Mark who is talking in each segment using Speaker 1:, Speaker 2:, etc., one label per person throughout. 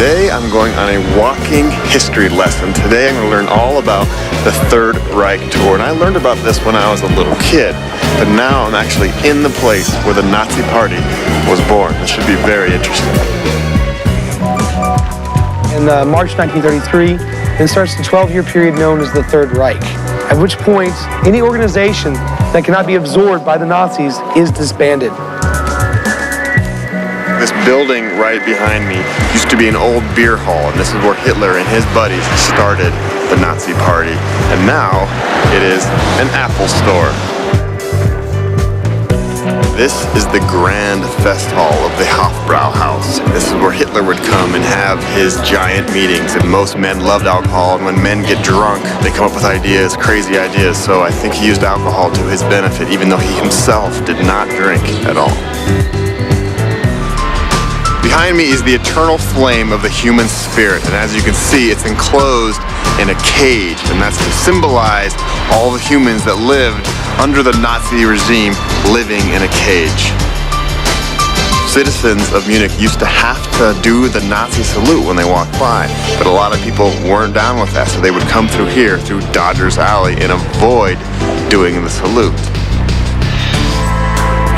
Speaker 1: Today I'm going on a walking history lesson. Today I'm going to learn all about the Third Reich tour. And I learned about this when I was a little kid, but now I'm actually in the place where the Nazi Party was born. This should be very interesting.
Speaker 2: In March 1933, then starts the 12-year period known as the Third Reich, at which point any organization that cannot be absorbed by the Nazis is disbanded.
Speaker 1: This building right behind me used to be an old beer hall, and this is where Hitler and his buddies started the Nazi Party. And now it is an Apple store. This is the Grand Fest Hall of the Hofbrauhaus. This is where Hitler would come and have his giant meetings, and most men loved alcohol, and when men get drunk, they come up with ideas, crazy ideas, so I think he used alcohol to his benefit, even though he himself did not drink at all. Behind me is the eternal flame of the human spirit, and as you can see, it's enclosed in a cage, and that's to symbolize all the humans that lived under the Nazi regime living in a cage. Citizens of Munich used to have to do the Nazi salute when they walked by, but a lot of people weren't down with that, so they would come through here, through Dodger's Alley, and avoid doing the salute.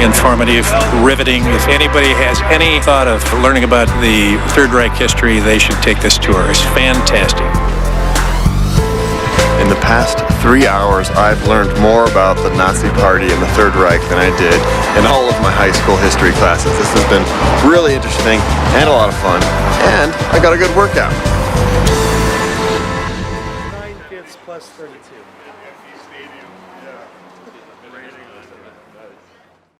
Speaker 3: Informative, riveting. If anybody has any thought of learning about the Third Reich history, they should take this tour. It's fantastic.
Speaker 1: In the past 3 hours, I've learned more about the Nazi Party and the Third Reich than I did in all of my high school history classes. This has been really interesting and a lot of fun, and I got a good workout.
Speaker 2: 9/5 plus 30.